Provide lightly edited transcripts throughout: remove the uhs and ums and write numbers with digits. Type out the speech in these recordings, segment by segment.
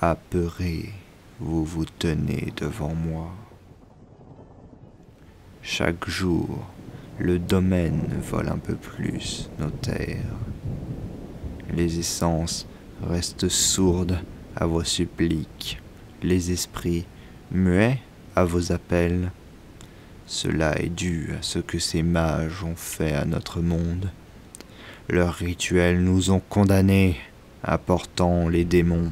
Apeuré, vous vous tenez devant moi. Chaque jour, le domaine vole un peu plus nos terres. Les essences restent sourdes à vos suppliques, les esprits muets à vos appels. Cela est dû à ce que ces mages ont fait à notre monde. Leurs rituels nous ont condamnés, apportant les démons,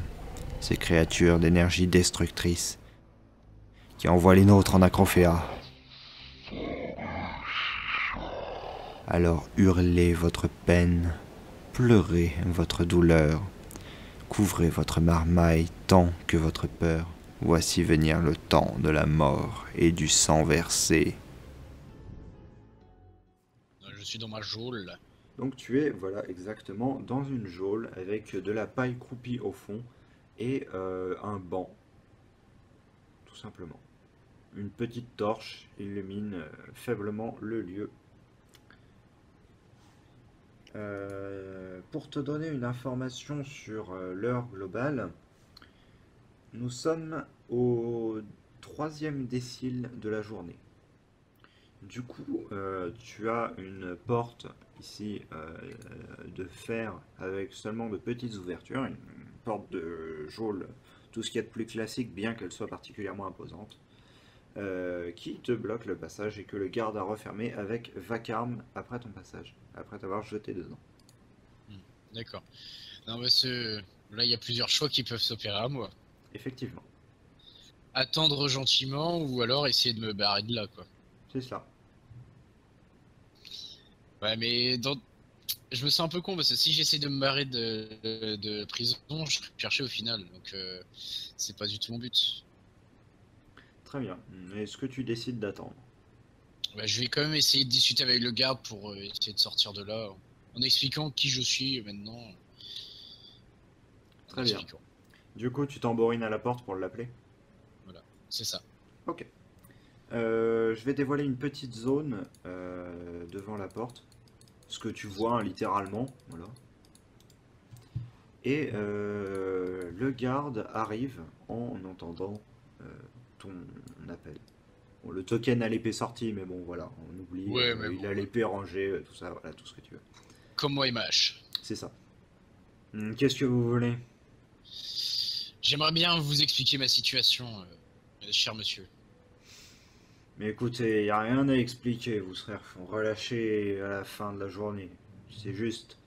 ces créatures d'énergie destructrice, qui envoient les nôtres en acrophéa. Alors hurlez votre peine, pleurez votre douleur, couvrez votre marmaille tant que votre peur. Voici venir le temps de la mort et du sang versé. Je suis dans ma geôle. Donc tu es, voilà, exactement, dans une geôle avec de la paille croupie au fond et un banc, tout simplement. Une petite torche illumine faiblement le lieu. Pour te donner une information sur l'heure globale, nous sommes au troisième décile de la journée. Du coup, tu as une porte ici de fer avec seulement de petites ouvertures, une porte de geôle, tout ce qu'il y a de plus classique, bien qu'elle soit particulièrement imposante, qui te bloque le passage et que le garde a refermé avec vacarme après ton passage, après t'avoir jeté dedans. D'accord. Non, mais là, il y a plusieurs choix qui peuvent s'opérer à moi. Effectivement, Attendre gentiment ou alors essayer de me barrer de là, quoi. c'est ça. Ouais, mais je me sens un peu con parce que si j'essaie de me barrer de prison, je serai cherché au final. Donc, c'est pas du tout mon but. Très bien. Est-ce que tu décides d'attendre? Bah, je vais quand même essayer de discuter avec le garde pour essayer de sortir de là en expliquant qui je suis maintenant. En Très bien. expliquant. Du coup, tu tambourines à la porte pour l'appeler? Voilà, c'est ça. Ok. Je vais dévoiler une petite zone devant la porte. Ce que tu vois hein, littéralement. Voilà. Et le garde arrive en entendant euh, ton appel. Bon, le token à l'épée sorti, mais bon voilà, on oublie, Ouais, mais il bon, a l'épée rangée, tout ça, voilà, tout ce que tu veux. comme moi et Mash. C'est ça. Qu'est-ce que vous voulez? J'aimerais bien vous expliquer ma situation, cher monsieur. Mais écoutez, il n'y a rien à expliquer, vous serez relâché à la fin de la journée. C'est juste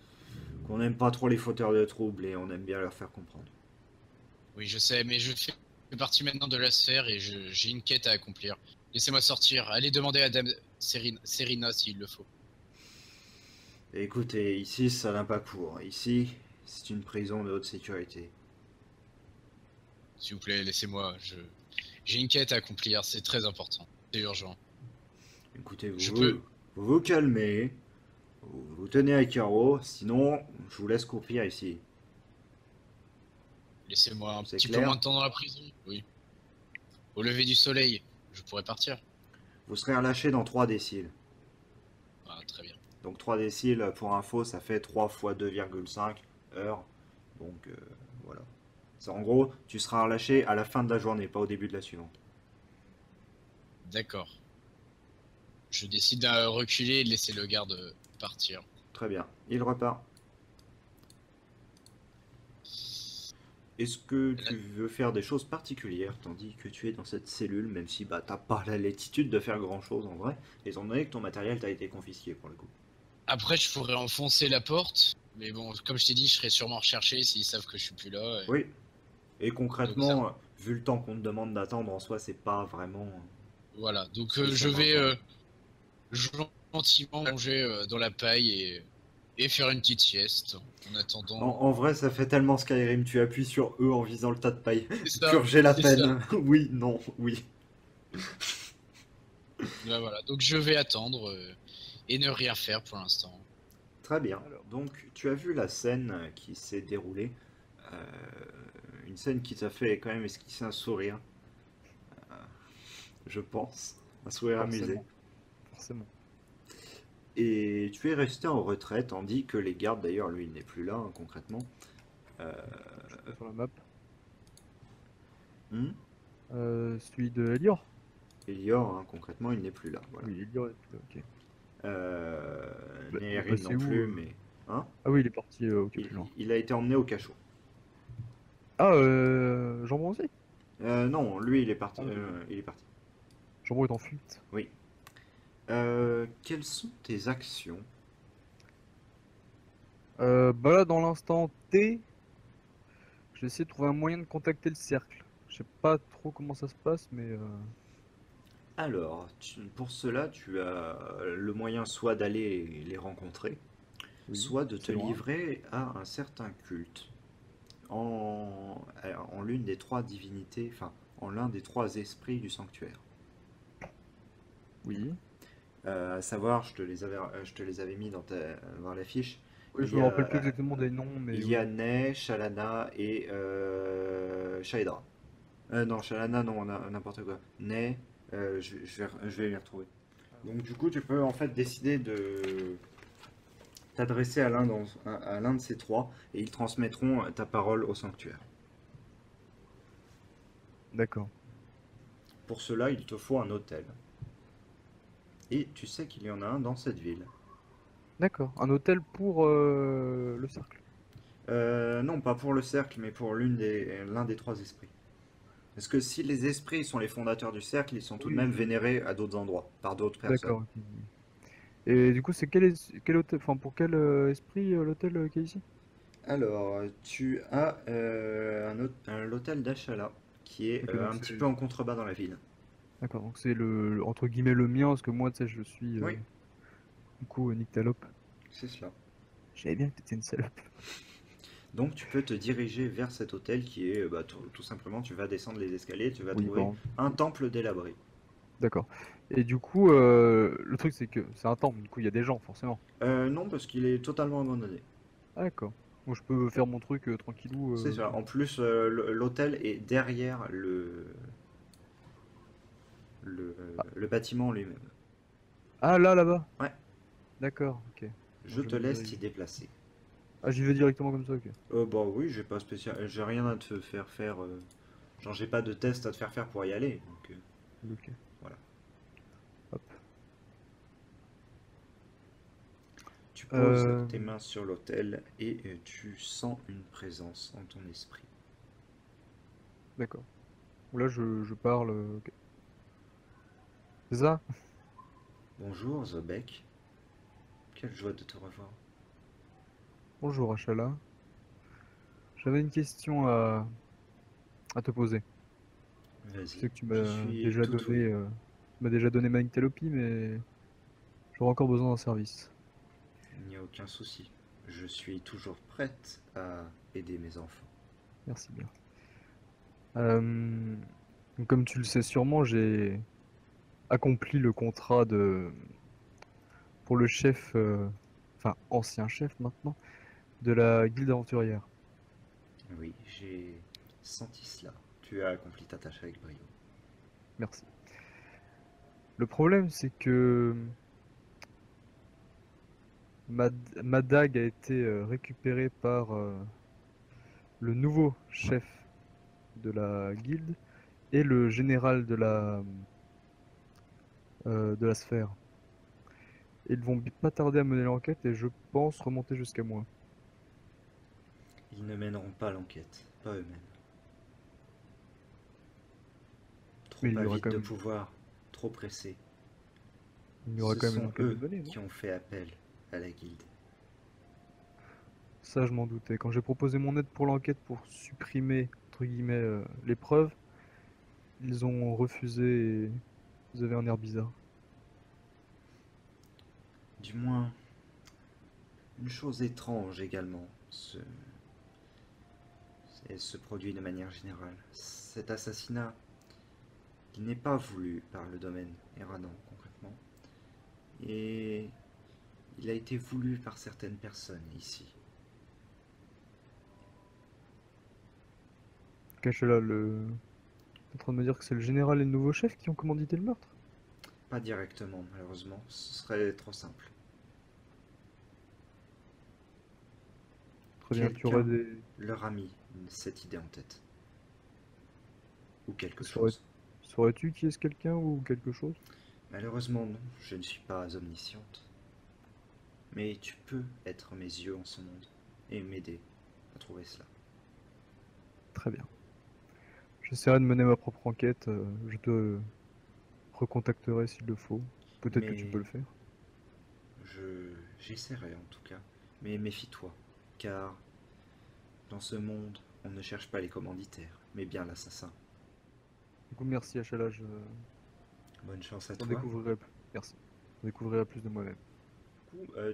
qu'on n'aime pas trop les fauteurs de troubles et on aime bien leur faire comprendre. Oui, je sais, mais je fais partie maintenant de la sphère et j'ai une quête à accomplir. Laissez-moi sortir. Allez demander à Dame Serena s'il le faut. Et écoutez, ici ça n'a pas cours. Ici, c'est une prison de haute sécurité. S'il vous plaît, laissez-moi. J'ai une quête à accomplir. C'est très important. C'est urgent. Écoutez, Je peux. vous vous calmez, vous vous tenez à carreau, sinon je vous laisse croupir ici. Laissez-moi un C'est petit peu moins clair? de temps dans la prison. Oui. Au lever du soleil, je pourrais partir. Vous serez relâché dans 3 déciles. Ah, très bien. Donc 3 déciles, pour info, ça fait 3 fois 2,5 heures. Donc voilà. En gros, tu seras relâché à la fin de la journée, pas au début de la suivante. D'accord. Je décide de reculer et de laisser le garde partir. Très bien. Il repart. Est-ce que tu veux faire des choses particulières tandis que tu es dans cette cellule, même si bah, t'as pas la latitude de faire grand chose en vrai, étant donné que ton matériel t'a été confisqué pour le coup. Après, je pourrais enfoncer la porte, mais bon, comme je t'ai dit, je serai sûrement recherché s'ils savent que je suis plus là. Oui. Et Donc ça, concrètement, vu le temps qu'on te demande d'attendre en soi, c'est pas vraiment voilà. Donc je spécialement vais important. gentiment manger dans la paille et faire une petite sieste en attendant. En vrai, ça fait tellement Skyrim, tu appuies sur E en visant le tas de paille. C'est ça, Purger la c'est ça. peine. Oui, non, oui. Là, voilà. Donc je vais attendre et ne rien faire pour l'instant. Très bien. Donc, tu as vu la scène qui s'est déroulée. Euh, une scène qui t'a fait quand même esquisser un sourire, je pense. Un sourire amusé. Forcément, forcément. Et tu es resté en retrait, tandis que les gardes, d'ailleurs, lui, il n'est plus là, hein, concrètement. Euh, Je suis sur la map. Hmm. Celui de Elior? Elior, hein, concrètement, il n'est plus là. Voilà. Oui, Elior est plus là, ok. Il est Néhérin non passé où plus, mais. Hein? Ah oui, il est parti, ok, il, plus loin. il a été emmené au cachot. Ah, Jambon aussi? Non, lui, il est parti. Ah oui, Il est parti. Jambon est en fuite. Oui. Quelles sont tes actions? Bah là, dans l'instant T, je vais essayer de trouver un moyen de contacter le cercle. Je sais pas trop comment ça se passe, mais Alors, pour cela, tu as le moyen soit d'aller les rencontrer, oui, soit de te c'est loin. livrer à un certain culte en l'une des trois divinités, enfin, en l'un des trois esprits du sanctuaire. Oui. À savoir, je te les avais mis dans la fiche. Oui, Il je y me rappelle plus a, exactement des noms, mais il y a oui. Ney, Shalana et Shaedra. Non, Shalana, non, n'importe quoi. Ney, je vais les retrouver. Alors, Donc du coup, tu peux en fait décider de t'adresser à l'un de ces trois et ils transmettront ta parole au sanctuaire. d'accord. Pour cela, il te faut un hôtel. Et tu sais qu'il y en a un dans cette ville. D'accord. Un hôtel pour le cercle. Non, pas pour le cercle, mais pour l'un des trois esprits. Parce que si les esprits sont les fondateurs du cercle, ils sont tout de Oui, même vénérés à d'autres endroits, par d'autres personnes. d'accord. Ok, oui. Et du coup, c'est quel hôtel, enfin pour quel esprit l'hôtel qui est ici? Alors, tu as l'hôtel d'Achala, qui est Ok, donc un c'est petit peu en contrebas dans la ville. d'accord. Donc c'est entre guillemets le mien, parce que moi, tu sais, je suis Oui, du coup Nyctalope. c'est cela. Je savais bien que t'étais une salope. Donc tu peux te diriger vers cet hôtel qui est tout simplement, tu vas descendre les escaliers, tu vas Oui, trouver bon, un temple délabré. d'accord. Et du coup, le truc c'est que c'est un temple, du coup il y a des gens forcément. Non, parce qu'il est totalement abandonné. Ah, d'accord. Donc je peux faire mon truc tranquillou. C'est ça. Ok. En plus, l'hôtel est derrière Ah, le bâtiment lui-même. ah, là, là-bas. Ouais, D'accord, ok. je Donc je te me laisse t'y dirige. déplacer. Ah, j'y vais directement comme ça, ok. Bah oui, j'ai pas spécial, j'ai rien à te faire faire. Genre, j'ai pas de test à te faire faire pour y aller. Donc Ok. voilà. Hop. Tu poses Euh, tes mains sur l'autel et tu sens une présence en ton esprit. d'accord. Là je parle. Ok. C'est ça? Bonjour Zobek, quelle joie de te revoir. Bonjour Achala. J'avais une question à te poser. Je Vas-y, sais que je suis tout ouïe. tu m'as déjà donné ma Nyctalopie, mais j'aurais encore besoin d'un service. Il n'y a aucun souci. Je suis toujours prête à aider mes enfants. Merci bien. Euh, donc, comme tu le sais sûrement, j'ai accompli le contrat pour le chef, enfin ancien chef maintenant, de la guilde aventurière. Oui, j'ai senti cela. Tu as accompli ta tâche avec brio. Merci. Le problème, c'est que ma dague a été récupérée par le nouveau chef de la guilde et le général de la sphère. Ils vont pas tarder à mener l'enquête et je pense remonter jusqu'à moi. Ils ne mèneront pas l'enquête, pas eux-mêmes. Mais Trop avides de pouvoir, trop pressés. il y aura Ce quand même une sont enquête de eux mener, non? qui ont fait appel à la guilde. Ça, je m'en doutais. Quand j'ai proposé mon aide pour l'enquête pour supprimer, entre guillemets, les preuves, ils ont refusé et vous avez un air bizarre. Du moins, une chose étrange également se produit de manière générale. Cet assassinat, il n'est pas voulu par le domaine Eradan concrètement, et il a été voulu par certaines personnes ici. Caché là, t'es en train de me dire que c'est le général et le nouveau chef qui ont commandité le meurtre? Pas directement, malheureusement, ce serait trop simple. Très bien, tu aurais Quelqu'un des... leur a mis cette idée en tête. ou quelque Saurais- chose. Saurais-tu qui est ce quelqu'un ou quelque chose? Malheureusement, non, je ne suis pas omnisciente. Mais tu peux être mes yeux en ce monde et m'aider à trouver cela. Très bien. J'essaierai de mener ma propre enquête. Je te recontacterai s'il le faut. Peut-être que tu peux Mais le faire. j'essaierai en tout cas. Mais méfie-toi, car dans ce monde, on ne cherche pas les commanditaires, mais bien l'assassin. Du coup, merci Achala, Bonne chance à j'en toi. découvrirai plus. Merci. J'en découvrirai plus de moi-même.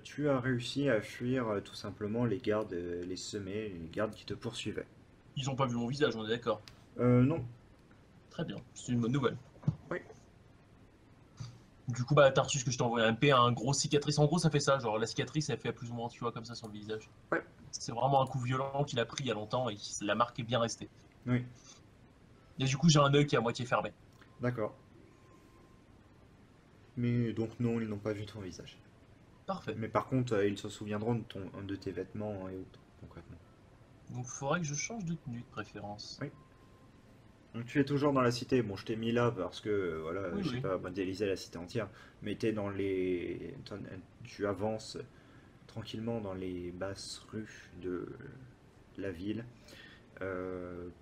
Tu as réussi à fuir tout simplement les gardes, les semés, les gardes qui te poursuivaient. Ils ont pas vu mon visage, on est d'accord. Non. Très bien, c'est une bonne nouvelle. Oui. Du coup, bah, t'as reçu ce que je t'ai envoyé un P, un gros cicatrice. En gros, ça fait ça. Genre, la cicatrice, elle fait plus ou moins, tu vois, comme ça sur le visage. Ouais. C'est vraiment un coup violent qu'il a pris il y a longtemps et la marque est bien restée. Oui. Et du coup, j'ai un œil qui est à moitié fermé. D'accord. Mais donc non, ils n'ont pas vu ton visage. Parfait. Mais par contre, ils se souviendront de tes vêtements et autres, concrètement. Donc, faudrait que je change de tenue de préférence. Oui. Donc tu es toujours dans la cité. Bon, je t'ai mis là parce que voilà, Oui, je sais oui. pas modéliser la cité entière, mais t'es dans les, tu avances tranquillement dans les basses rues de la ville,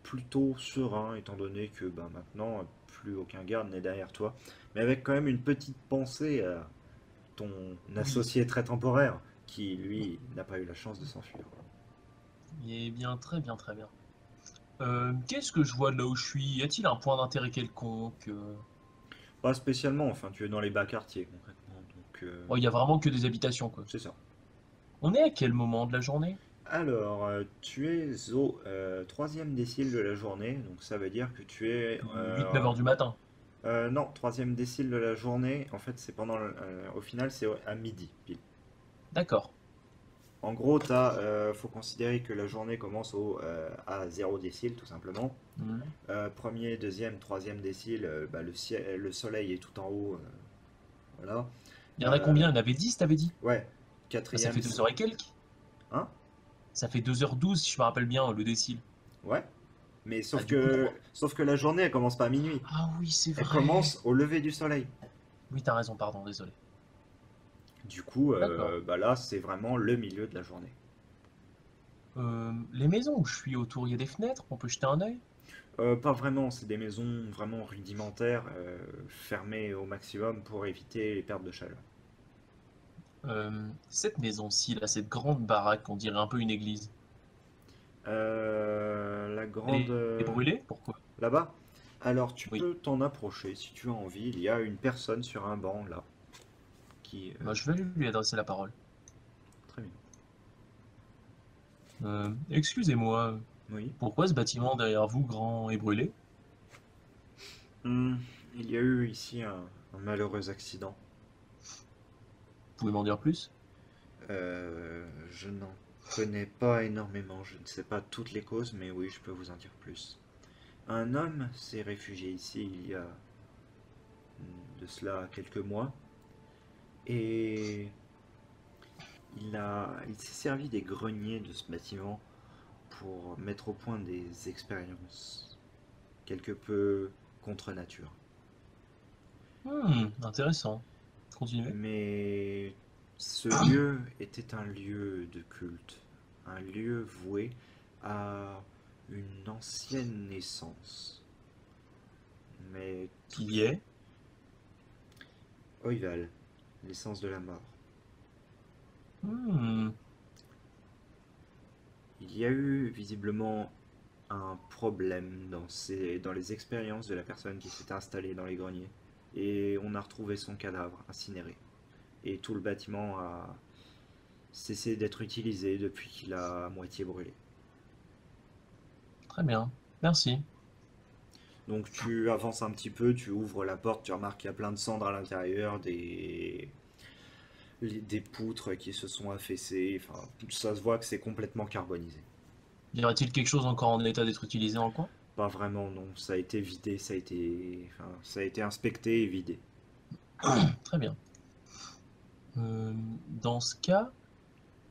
plutôt serein étant donné que ben, maintenant plus aucun garde n'est derrière toi, mais avec quand même une petite pensée à ton associé très temporaire qui lui n'a pas eu la chance de s'enfuir. Eh bien, très bien, très bien. Qu'est-ce que je vois de là où je suis? Y a-t-il un point d'intérêt quelconque? Pas spécialement, enfin tu es dans les bas quartiers concrètement, donc Oh, y a vraiment que des habitations, quoi. c'est ça. On est à quel moment de la journée? Alors, tu es au troisième décile de la journée, donc ça veut dire que tu es... 8-9 heures du matin. non, troisième décile de la journée, en fait c'est pendant... au final c'est à midi, pile. D'accord. En gros, faut considérer que la journée commence à 0 décile, tout simplement. Mhm. Premier, deuxième, troisième décile, bah, le soleil est tout en haut, voilà. Il y en a Euh, combien? Il y en avait 10, t'avais dit? Ouais, Bah, ça quatrième... fait 2 heures et quelques. Hein? Ça fait 2h12, si je me rappelle bien, le décile. Ouais, mais Ah, du coup, sauf que la journée elle commence pas à minuit, Ah oui, c'est elle vrai. commence au lever du soleil. Oui, t'as raison, pardon, désolé. Du coup, D'accord. bah là, c'est vraiment le milieu de la journée. Les maisons où je suis autour, il y a des fenêtres, on peut jeter un œil? Pas vraiment, c'est des maisons vraiment rudimentaires, fermées au maximum pour éviter les pertes de chaleur. Cette maison-ci, là, cette grande baraque, on dirait un peu une église. La Elle grande... est brûlée? Pourquoi? là-bas? Alors, tu Oui. peux t'en approcher si tu as envie. Il y a une personne sur un banc, là, qui... Bah, je vais lui adresser la parole. Très bien. Excusez-moi, Oui. pourquoi ce bâtiment derrière vous, grand, est brûlé? Il y a eu ici un malheureux accident. Vous pouvez m'en dire plus? Je n'en connais pas énormément, je ne sais pas toutes les causes, mais oui, je peux vous en dire plus. Un homme s'est réfugié ici il y a de cela quelques mois, et il s'est servi des greniers de ce bâtiment pour mettre au point des expériences quelque peu contre nature. Intéressant. Continuez. Mais ce lieu était un lieu de culte, un lieu voué à une ancienne naissance. Mais Qui est? Oival, l'essence de la mort. Hmm, Il y a eu visiblement un problème dans les expériences de la personne qui s'est installée dans les greniers. Et on a retrouvé son cadavre incinéré. Et tout le bâtiment a cessé d'être utilisé depuis qu'il a à moitié brûlé. Très bien. Merci. Donc tu avances un petit peu, tu ouvres la porte, tu remarques qu'il y a plein de cendres à l'intérieur, des poutres qui se sont affaissées, enfin ça se voit que c'est complètement carbonisé. Y aurait-il quelque chose encore en état d'être utilisé dans le coin? Pas vraiment, non, ça a été vidé, ça a été inspecté et vidé. Très bien. Dans ce cas,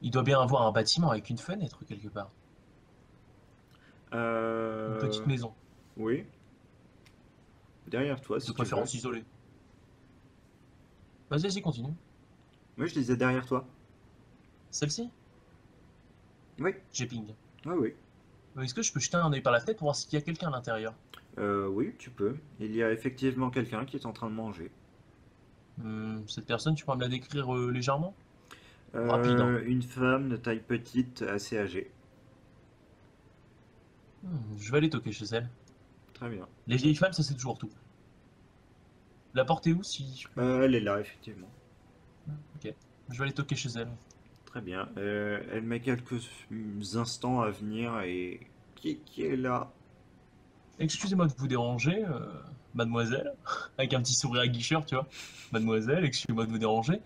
il doit bien avoir un bâtiment avec une fenêtre quelque part. Une petite maison. Oui, Derrière toi, De si tu veux. préférence isolée. Vas-y, continue. Oui, je disais derrière toi. Celle-ci? Oui, J'ai ping. oui, oui. Est-ce que je peux jeter un œil par la fenêtre pour voir s'il y a quelqu'un à l'intérieur? Oui, tu peux. Il y a effectivement quelqu'un qui est en train de manger. Cette personne, tu pourrais me la décrire légèrement? Rapide, hein. Une femme de taille petite, assez âgée. Je vais aller toquer chez elle. Très bien. Les vieilles femmes, ça c'est toujours tout. La porte est où si je peux... Elle est là, effectivement. Ok. Je vais aller toquer chez elle. Très bien. Elle met quelques instants à venir et... Qui est là? Excusez-moi de vous déranger, mademoiselle. Avec un petit sourire aguicheur, tu vois. Mademoiselle, excusez-moi de vous déranger.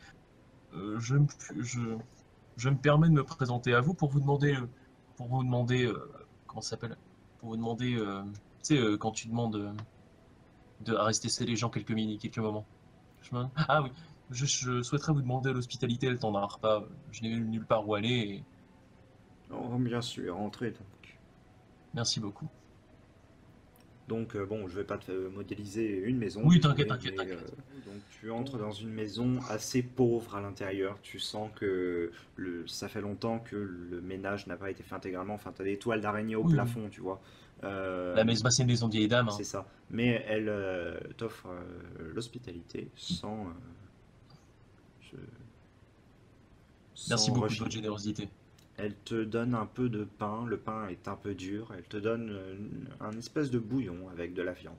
Je, me- je, je me permets de me présenter à vous pour vous demander, comment ça s'appelle? Pour vous demander, tu sais, quand tu demandes à rester chez les gens quelques moments. Ah oui, je souhaiterais vous demander l'hospitalité le temps d'un repas. Je n'ai nulle part où aller et Oh, bien sûr, entrez donc. merci beaucoup. Donc, bon, je vais pas te modéliser une maison, Oui, désolé, t'inquiète, mais t'inquiète. donc tu entres dans une maison assez pauvre à l'intérieur. Tu sens que ça fait longtemps que le ménage n'a pas été fait intégralement. Enfin, t'as des toiles d'araignée au Oui, oui. plafond, tu vois. La maison, bah, c'est une maison de vieille dame, C'est hein. ça. Mais elle t'offre l'hospitalité je- Merci sans beaucoup de votre rechigner. générosité. Elle te donne un peu de pain. Le pain est un peu dur. Elle te donne un espèce de bouillon avec de la viande.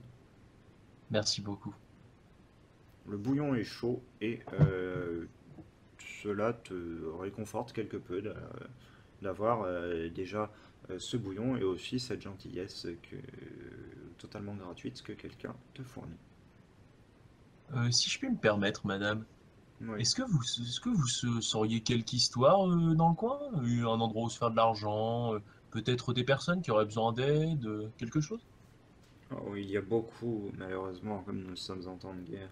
Merci beaucoup. Le bouillon est chaud et cela te réconforte quelque peu d'avoir déjà ce bouillon et aussi cette gentillesse totalement gratuite que quelqu'un te fournit. Si je puis me permettre, madame, Oui. est-ce que vous sauriez quelque histoire dans le coin? Un endroit où se faire de l'argent, peut-être des personnes qui auraient besoin d'aide, quelque chose? Oh, il y a beaucoup, malheureusement, comme nous sommes en temps de guerre,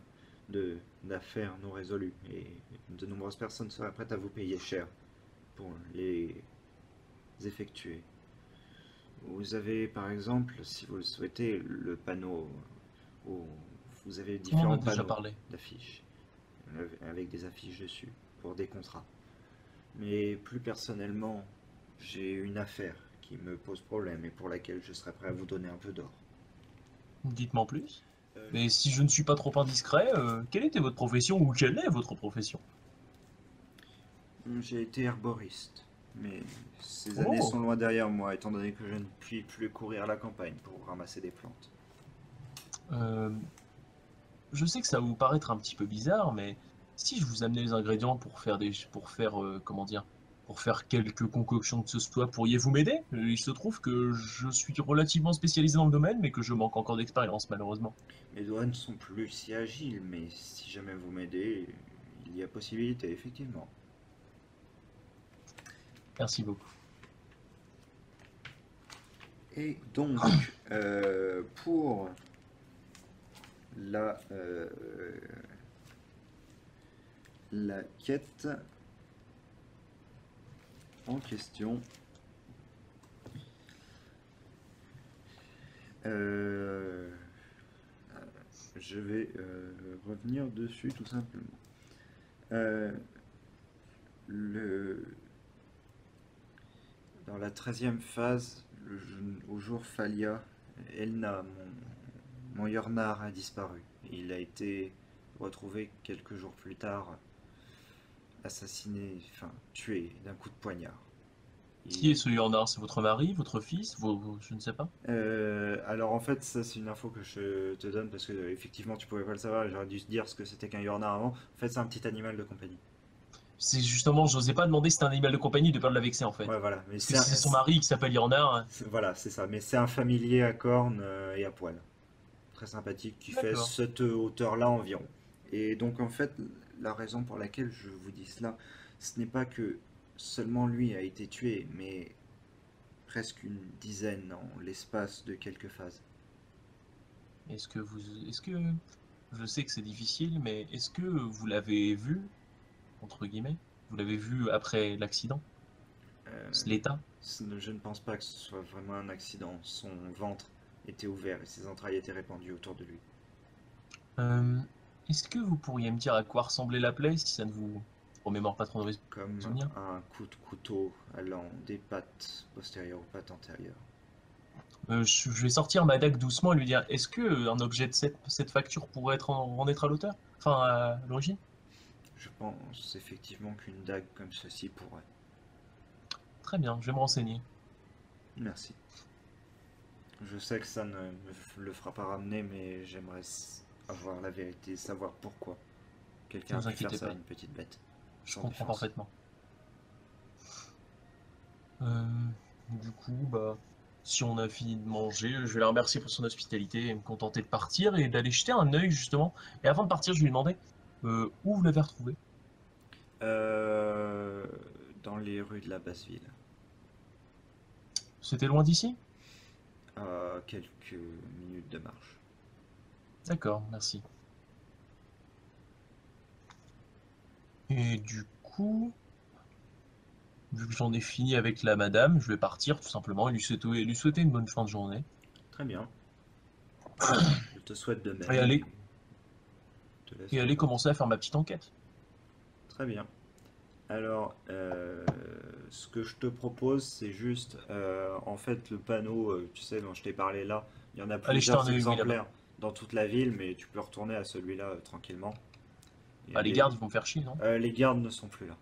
d'affaires non résolues et de nombreuses personnes seraient prêtes à vous payer cher pour les effectuer. Vous avez par exemple, si vous le souhaitez, le panneau où vous avez On en a différents déjà panneaux parlé. d'affiches avec des affiches dessus pour des contrats. Mais plus personnellement, j'ai une affaire qui me pose problème et pour laquelle je serais prêt à vous donner un peu d'or. Dites-moi en plus. Euh, Mais si je ne suis pas trop indiscret, quelle était votre profession ou quelle est votre profession? J'ai été herboriste, mais ces années Oh, sont loin derrière moi étant donné que je ne puis plus courir à la campagne pour ramasser des plantes. euh, je sais que ça va vous paraître un petit peu bizarre, mais si je vous amenais les ingrédients comment dire, pour faire quelques concoctions que ce soit, pourriez-vous m'aider? Il se trouve que je suis relativement spécialisé dans le domaine, mais que je manque encore d'expérience, malheureusement. Mes doigts ne sont plus si agiles, mais si jamais vous m'aidez, il y a possibilité, effectivement. Merci beaucoup. Et donc, pour la, euh, la quête en question, euh, je vais revenir dessus tout simplement. Euh, le, Dans la 13e phase, au jour Falia, Elna, mon Yornar a disparu. Il a été retrouvé quelques jours plus tard, assassiné, enfin tué d'un coup de poignard. Qui est ce Yordar? C'est votre mari, votre fils, je ne sais pas. Alors en fait, ça c'est une info que je te donne parce que effectivement tu pouvais pas le savoir, j'aurais dû te dire ce que c'était qu'un Yornar avant. En fait, c'est un petit animal de compagnie. C'est justement, j'osais pas demander si c'était un animal de compagnie de peur de la vexer en fait. Ouais, voilà, mais Parce que si c'est son mari qui s'appelle Yordar, voilà, c'est ça. Mais c'est un familier à cornes et à poils. Très sympathique, qui fait d'accord. cette hauteur-là environ. Et donc en fait, la raison pour laquelle je vous dis cela, ce n'est pas que seulement lui a été tué, mais presque une dizaine en l'espace de quelques phases. Est-ce que, je sais que c'est difficile, mais est-ce que vous l'avez vu, entre guillemets, vous l'avez vu après l'accident, Euh, l'état? je ne pense pas que ce soit vraiment un accident. Son ventre était ouvert et ses entrailles étaient répandues autour de lui. Euh, Est-ce que vous pourriez me dire à quoi ressemblait la plaie, si ça ne vous remémore pas trop de Comme souvenirs? un coup de couteau allant des pattes postérieures aux pattes antérieures. Je vais sortir ma dague doucement et lui dire, est-ce que un objet de cette facture pourrait en être à l'auteur? Enfin, à l'origine? Je pense effectivement qu'une dague comme ceci pourrait. Très bien, je vais me renseigner. Merci. Je sais que ça ne le fera pas ramener, mais j'aimerais avoir la vérité, savoir pourquoi Ne quelqu'un a vous pu faire inquiétez ça à pas, une petite bête. je Sans comprends défense. parfaitement. Euh, du coup, bah, si on a fini de manger, je vais la remercier pour son hospitalité et me contenter de partir et d'aller jeter un œil justement. Et avant de partir, je lui demandais où vous l'avez retrouvé. Euh, Dans les rues de la basse ville, C'était loin d'ici? à quelques minutes de marche. D'accord, merci. Et du coup, vu que j'en ai fini avec la madame, je vais partir tout simplement et lui souhaiter une bonne fin de journée. Très bien. Je te souhaite de Et même aller, te laisse et aller repartir. commencer à faire ma petite enquête. Très bien. Alors, ce que je te propose, c'est juste, en fait, le panneau, tu sais, dont je t'ai parlé là, il y en a Allez jeter plusieurs un œil, oui, là-bas. exemplaires dans toute la ville, mais tu peux retourner à celui-là tranquillement. Et Ah, les gardes, ils vont me faire chier, non? les gardes ne sont plus là.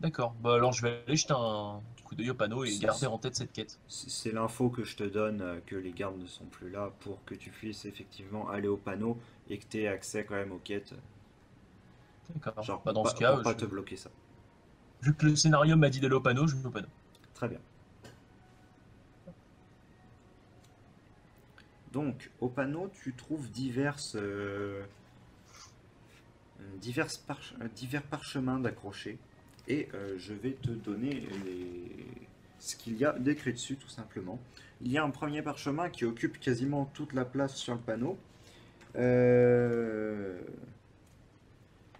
D'accord, bah alors je vais aller jeter un petit coup d'œil au panneau et garder C'est en tête cette quête. c'est l'info que je te donne, que les gardes ne sont plus là pour que tu puisses effectivement aller au panneau et que tu aies accès quand même aux quêtes, D'accord, genre bah dans ce cas, pour pas te bloquer ça. vu que le scénario m'a dit d'aller au panneau, je vais au panneau. Très bien. Donc, au panneau, tu trouves divers parchemins d'accrochés. Et je vais te donner ce qu'il y a d'écrit dessus, tout simplement. Il y a un premier parchemin qui occupe quasiment toute la place sur le panneau. euh,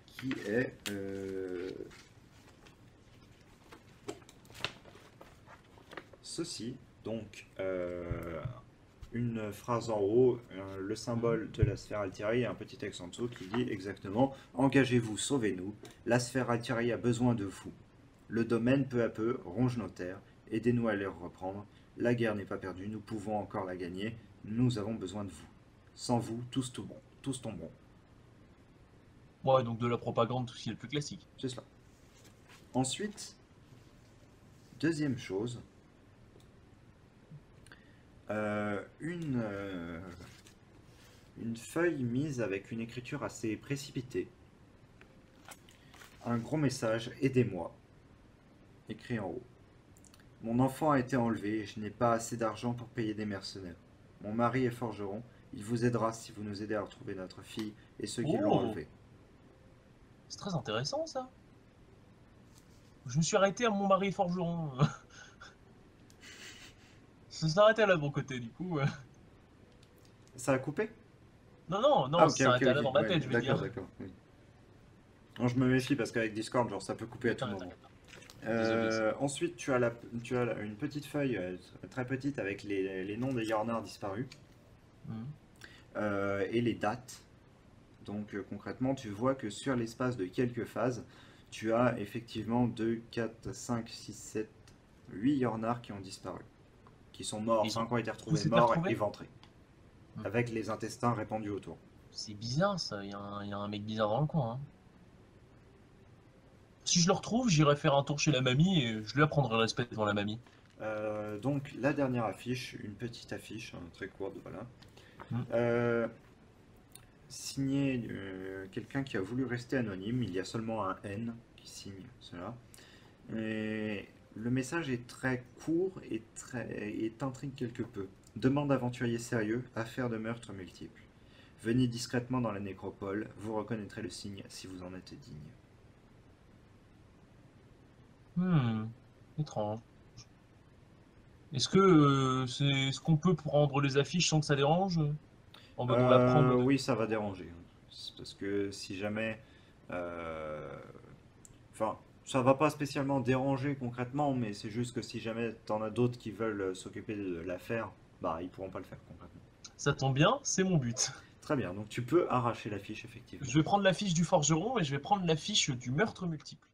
qui est ceci. Donc, une phrase en haut, le symbole de la sphère Altieri et un petit texte en dessous qui dit exactement: engagez-vous, sauvez-nous, la sphère Altieri a besoin de vous. Le domaine peu à peu ronge nos terres, aidez-nous à les reprendre. La guerre n'est pas perdue, nous pouvons encore la gagner, nous avons besoin de vous. Sans vous, tous tomberont. Ouais, donc de la propagande, tout ce qui est le plus classique. C'est cela. Ensuite, deuxième chose, une feuille mise avec une écriture assez précipitée. Un gros message: aidez-moi, écrit en haut. Mon enfant a été enlevé et je n'ai pas assez d'argent pour payer des mercenaires. Mon mari est forgeron, il vous aidera si vous nous aidez à retrouver notre fille et ceux qui l'ont Oh, enlevée. c'est très intéressant ça. Je me suis arrêté à mon mari forgeron. Ça s'est arrêté là de mon côté, du coup. Ça a coupé? Non, non, Ah non, ok, ça s'est ok, arrêté là ok, dans ma ouais, tête, je vais d'accord, dire. d'accord. Oui. Non, je me méfie parce qu'avec Discord, genre, ça peut couper à tout T'inquiète, moment. t'inquiète. Désolé. Ensuite, tu as une petite feuille très petite avec les noms des Yarnars disparus Mhm. et les dates. Donc concrètement, tu vois que sur l'espace de quelques phases, tu as effectivement 2, 4, 5, 6, 7, 8 Yarnars qui ont disparu. Qui sont morts, Ils 5 ont ont été tous retrouvés été morts, retrouvés? éventrés, Mhm. avec les intestins répandus autour. C'est bizarre ça, il y a un mec bizarre dans le coin, hein. Si je le retrouve, j'irai faire un tour chez la mamie et je lui apprendrai le respect devant la mamie. Donc la dernière affiche, une petite affiche, hein, très courte, voilà. Mhm. Signé quelqu'un qui a voulu rester anonyme, il y a seulement un N qui signe cela. Et le message est très court et t'intrigue quelque peu. Demande aventurier sérieux, affaire de meurtre multiple. Venez discrètement dans la nécropole, vous reconnaîtrez le signe si vous en êtes digne. Étrange. Est-ce qu'on peut prendre les affiches sans que ça dérange? En mode on la prend en mode. Oui, ça va déranger, hein. C'est parce que si jamais... euh, Enfin, ça va pas spécialement déranger concrètement, mais c'est juste que si jamais t'en as d'autres qui veulent s'occuper de l'affaire, bah ils pourront pas le faire concrètement. Ça tombe bien, c'est mon but. Très bien, donc tu peux arracher la fiche, effectivement. Je vais prendre la fiche du forgeron et je vais prendre la fiche du meurtre multiple.